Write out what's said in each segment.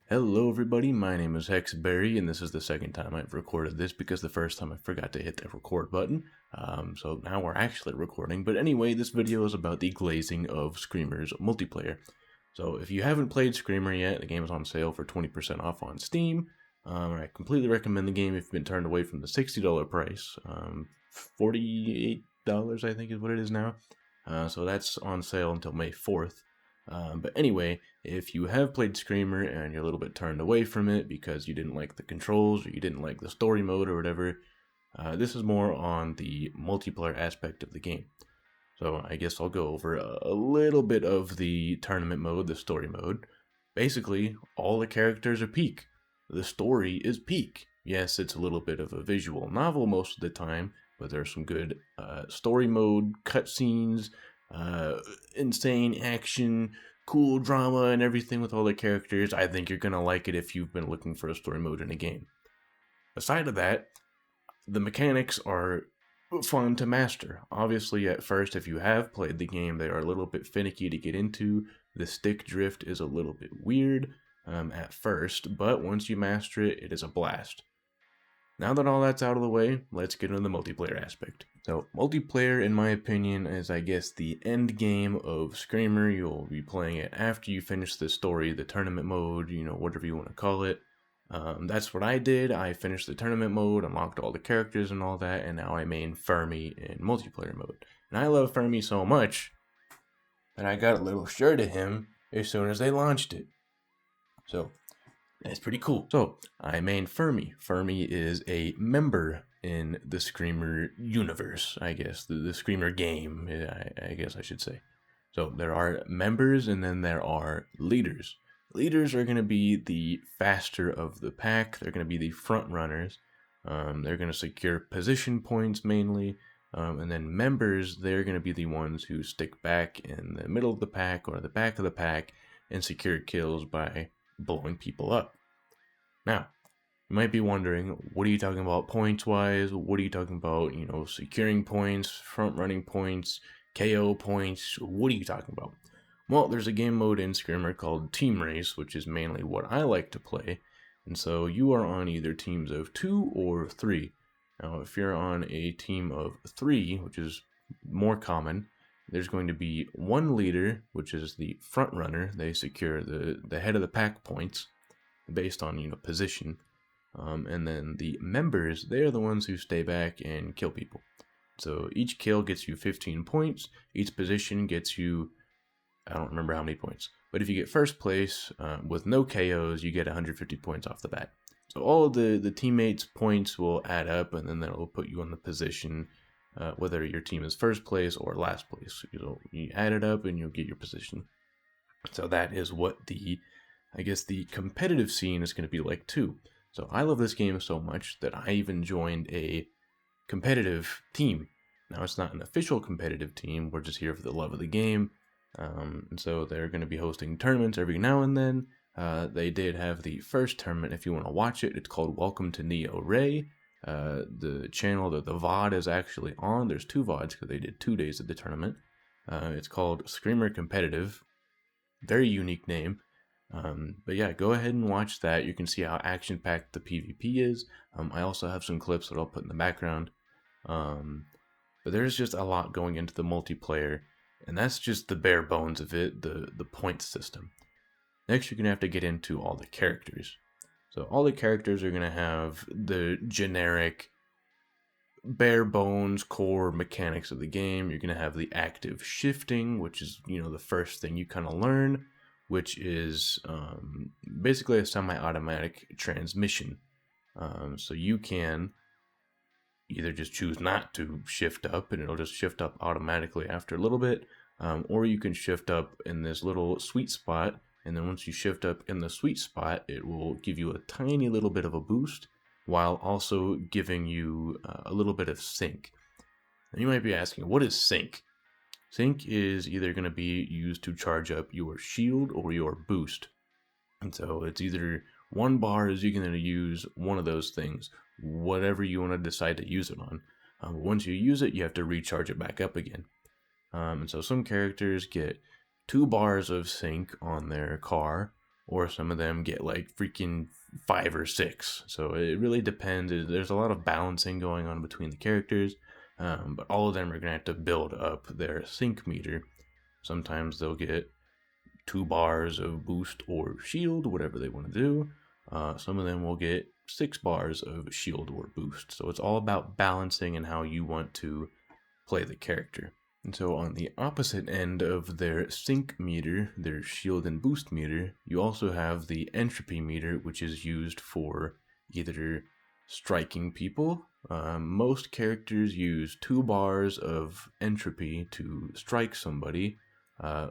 Hello everybody, my name is Hexberry, and this is the second time I've recorded this because the first time I forgot to hit the record button. So now we're actually recording. But anyway, this video is about the glazing of Screamer's multiplayer. So if you haven't played Screamer yet, the game is on sale for 20% off on Steam. I completely recommend the game if you've been turned away from the $60 price. $48 I think is what it is now. So that's on sale until May 4th. But anyway, if you have played Screamer and you're a little bit turned away from it because you didn't like the controls or you didn't like the story mode or whatever, this is more on the multiplayer aspect of the game. So I guess I'll go over a little bit of the tournament mode, the story mode. Basically, all the characters are peak. The story is peak. Yes, it's a little bit of a visual novel most of the time, but there's some good story mode, cutscenes, insane action, cool drama, and everything with all the characters. I think you're gonna like it if you've been looking for a story mode in a game. Aside of that, the mechanics are fun to master. Obviously, at first, if you have played the game, they are a little bit finicky to get into. The stick drift is a little bit weird at first, but once you master it, it is a blast. Now that all that's out of the way, let's get into the multiplayer aspect. So, multiplayer, in my opinion, is I guess the end game of Screamer. You'll be playing it after you finish the story, the tournament mode, whatever you want to call it. That's what I did. I finished the tournament mode, unlocked all the characters and all that, and now I main Fermi in multiplayer mode. And I love Fermi so much that I got a little shirt of him as soon as they launched it. So, that's pretty cool. So, I main Fermi. Fermi is a member in the Screamer universe, I guess. The Screamer game, I guess I should say. So, there are members and then there are leaders. Leaders are going to be the faster of the pack. They're going to be the front runners. They're going to secure position points mainly. And then members, they're going to be the ones who stick back in the middle of the pack or the back of the pack and secure kills by blowing people up. Now, you might be wondering, what are you talking about points-wise? What are you talking about, securing points, front-running points, KO points? What are you talking about? Well, there's a game mode in Screamer called Team Race, which is mainly what I like to play. And so you are on either teams of 2 or 3. Now, if you're on a team of 3, which is more common, there's going to be one leader, which is the front runner. They secure the head of the pack points based on position, and then the members, they are the ones who stay back and kill people. So each kill gets you 15 points. Each position gets you, I don't remember how many points, but if you get first place with no KOs, you get 150 points off the bat. So all of the teammates' points will add up, and then that will put you on the position, whether your team is first place or last place. You add it up and you'll get your position. So that is what the competitive scene is going to be like too. So I love this game so much that I even joined a competitive team. Now, it's not an official competitive team. We're just here for the love of the game. And so they're going to be hosting tournaments every now and then. They did have the first tournament. If you want to watch it, it's called Welcome to Neo Ray. The channel that the VOD is actually on, there's 2 VODs because they did 2 days of the tournament. It's called Screamer Competitive. Very unique name. But yeah, go ahead and watch that. You can see how action-packed the PvP is. I also have some clips that I'll put in the background. But there's just a lot going into the multiplayer, and that's just the bare bones of it, the point system. Next, you're going to have to get into all the characters. So all the characters are going to have the generic bare bones core mechanics of the game. You're going to have the active shifting, which is, the first thing you kind of learn, which is basically a semi-automatic transmission. So you can either just choose not to shift up and it'll just shift up automatically after a little bit, or you can shift up in this little sweet spot, and then once you shift up in the sweet spot, it will give you a tiny little bit of a boost while also giving you a little bit of sync. And you might be asking, what is sync? Sync is either going to be used to charge up your shield or your boost. And so it's either one bar is you're going to use one of those things, whatever you want to decide to use it on. Once you use it, you have to recharge it back up again. And so some characters get 2 bars of sync on their car, or some of them get like freaking 5 or 6. So it really depends. There's a lot of balancing going on between the characters, but all of them are going to have to build up their sync meter. Sometimes they'll get 2 bars of boost or shield, whatever they want to do. Some of them will get 6 bars of shield or boost. So it's all about balancing and how you want to play the character. And so on the opposite end of their sync meter, their shield and boost meter, you also have the entropy meter, which is used for either striking people. Most characters use 2 bars of entropy to strike somebody.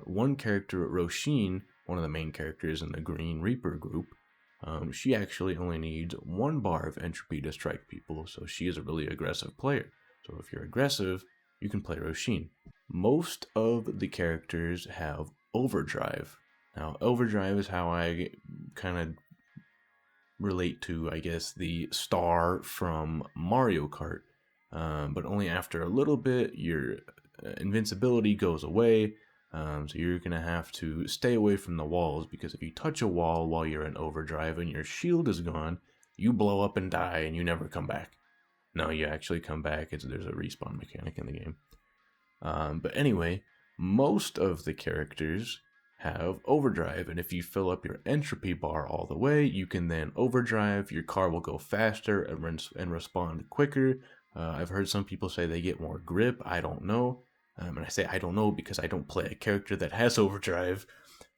One character, Roshin, one of the main characters in the Green Reaper group, she actually only needs 1 bar of entropy to strike people, so she is a really aggressive player. So if you're aggressive, you can play Roshin. Most of the characters have overdrive. Now, overdrive is how I kind of relate to, I guess, the star from Mario Kart. But only after a little bit, your invincibility goes away. So you're going to have to stay away from the walls, because if you touch a wall while you're in overdrive and your shield is gone, you blow up and die and you never come back. No, you actually come back. There's a respawn mechanic in the game. But anyway, most of the characters have overdrive, and if you fill up your entropy bar all the way, you can then overdrive. Your car will go faster and respond quicker. I've heard some people say they get more grip. I don't know. And I say I don't know because I don't play a character that has overdrive.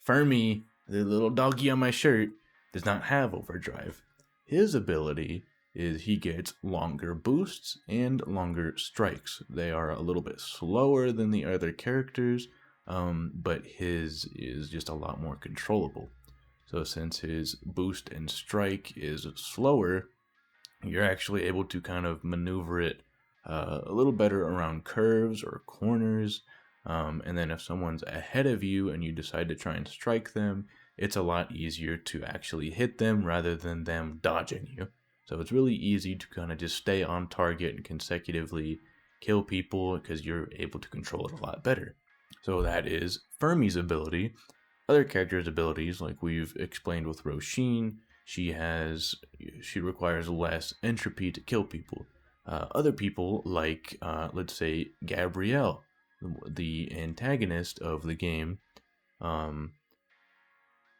Fermi, the little doggy on my shirt, does not have overdrive. His ability is he gets longer boosts and longer strikes. They are a little bit slower than the other characters, but his is just a lot more controllable. So since his boost and strike is slower, you're actually able to kind of maneuver it a little better around curves or corners. And then if someone's ahead of you and you decide to try and strike them, it's a lot easier to actually hit them rather than them dodging you. So it's really easy to kind of just stay on target and consecutively kill people because you're able to control it a lot better. So that is Fermi's ability. Other characters' abilities, like we've explained with Roshin, she requires less entropy to kill people. Other people, like let's say Gabrielle, the antagonist of the game,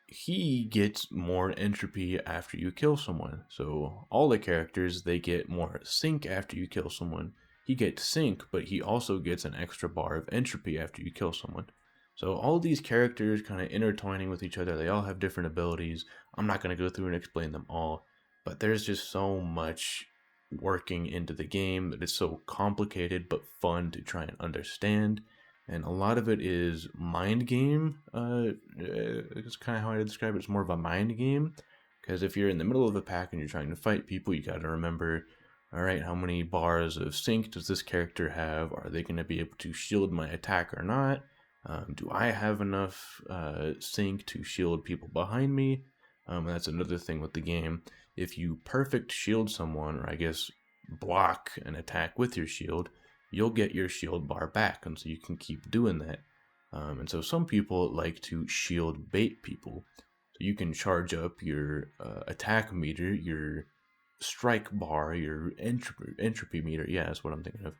he gets more entropy after you kill someone. So all the characters, they get more sync after you kill someone. He gets sync, but he also gets an extra bar of entropy after you kill someone. So all these characters kind of intertwining with each other. They all have different abilities. I'm not going to go through and explain them all, but there's just so much working into the game that it's so complicated but fun to try and understand. And a lot of it is mind game. It's kind of how I describe it. It's more of a mind game. Because if you're in the middle of a pack and you're trying to fight people, you got to remember, all right, how many bars of sync does this character have? Are they going to be able to shield my attack or not? Do I have enough sync to shield people behind me? That's another thing with the game. If you perfect shield someone, or I guess block an attack with your shield, you'll get your shield bar back, and so you can keep doing that. And so some people like to shield bait people. So you can charge up your attack meter, your strike bar, your entropy meter. Yeah, that's what I'm thinking of.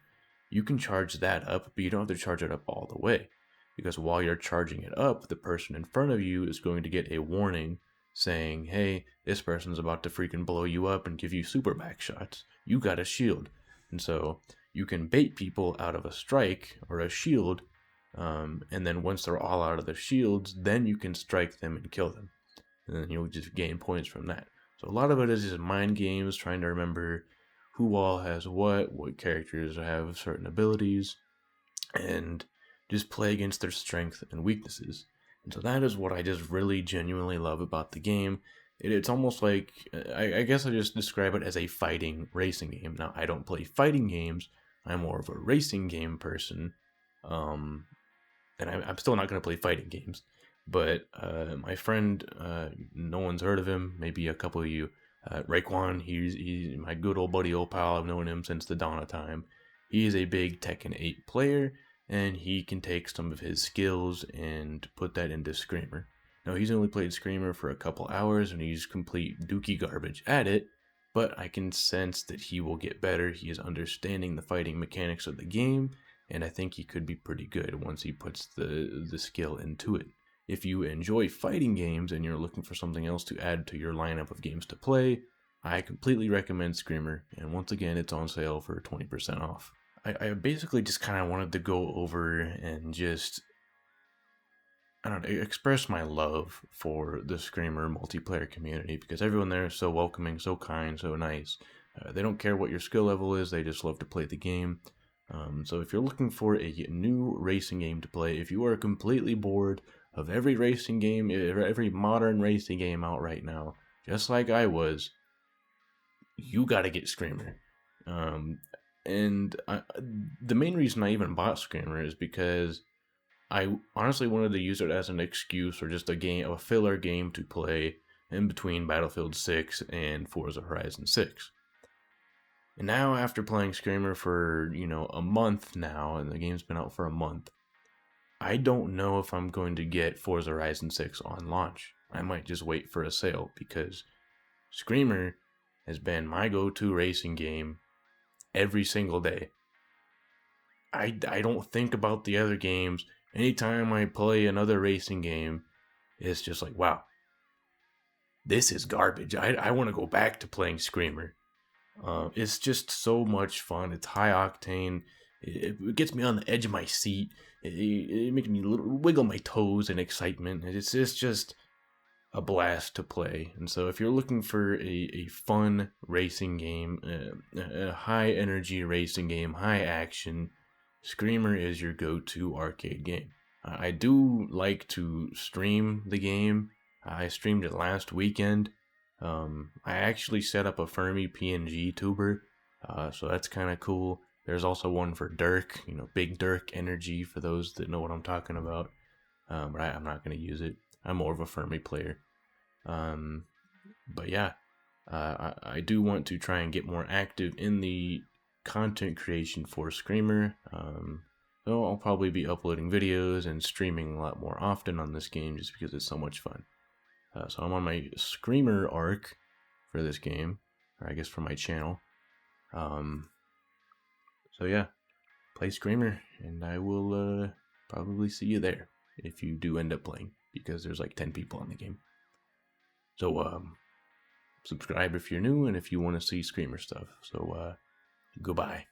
You can charge that up, but you don't have to charge it up all the way. Because while you're charging it up, the person in front of you is going to get a warning saying, hey, this person's about to freaking blow you up and give you super back shots. You got a shield. And so you can bait people out of a strike or a shield, and then once they're all out of their shields, then you can strike them and kill them. And then you'll just gain points from that. So a lot of it is just mind games, trying to remember who all has what characters have certain abilities, and just play against their strengths and weaknesses. And so that is what I just really genuinely love about the game. It's almost like, I guess I just describe it as a fighting racing game. Now, I don't play fighting games. I'm more of a racing game person. And I'm still not going to play fighting games. But my friend, no one's heard of him, maybe a couple of you, Raekwon, he's my good old buddy, old pal. I've known him since the dawn of time. He is a big Tekken 8 player, and he can take some of his skills and put that into Screamer. Now, he's only played Screamer for a couple hours and he's complete dookie garbage at it, but I can sense that he will get better. He is understanding the fighting mechanics of the game, and I think he could be pretty good once he puts the skill into it. If you enjoy fighting games and you're looking for something else to add to your lineup of games to play, I completely recommend Screamer, and once again, it's on sale for 20% off. I basically just kind of wanted to go over and just, I don't know, express my love for the Screamer multiplayer community because everyone there is so welcoming, so kind, so nice. They don't care what your skill level is, they just love to play the game. So if you're looking for a new racing game to play, if you are completely bored of every racing game, every modern racing game out right now, just like I was, you gotta get Screamer. The main reason I even bought Screamer is because I honestly wanted to use it as an excuse or just a filler game to play in between Battlefield 6 and Forza Horizon 6. And now after playing Screamer for, a month now, and the game's been out for a month, I don't know if I'm going to get Forza Horizon 6 on launch. I might just wait for a sale because Screamer has been my go-to racing game every single day. I don't think about the other games. Anytime I play another racing game, it's just like, wow, this is garbage. I want to go back to playing Screamer. It's just so much fun. It's high octane. It gets me on the edge of my seat. It makes me wiggle my toes in excitement. It's just a blast to play. And so if you're looking for a fun racing game, a high energy racing game, high action, Screamer is your go-to arcade game. I do like to stream the game. I streamed it last weekend. I actually set up a Fermi PNG tuber, so that's kind of cool. There's also one for Dirk, Big Dirk Energy for those that know what I'm talking about. But I'm not going to use it. I'm more of a Fermi player. But yeah, I do want to try and get more active in the content creation for Screamer. So I'll probably be uploading videos and streaming a lot more often on this game just because it's so much fun. So I'm on my Screamer arc for this game, or I guess for my channel. So yeah, play Screamer, and I will probably see you there if you do end up playing, because there's like 10 people on the game. So subscribe if you're new and if you want to see Screamer stuff. So goodbye.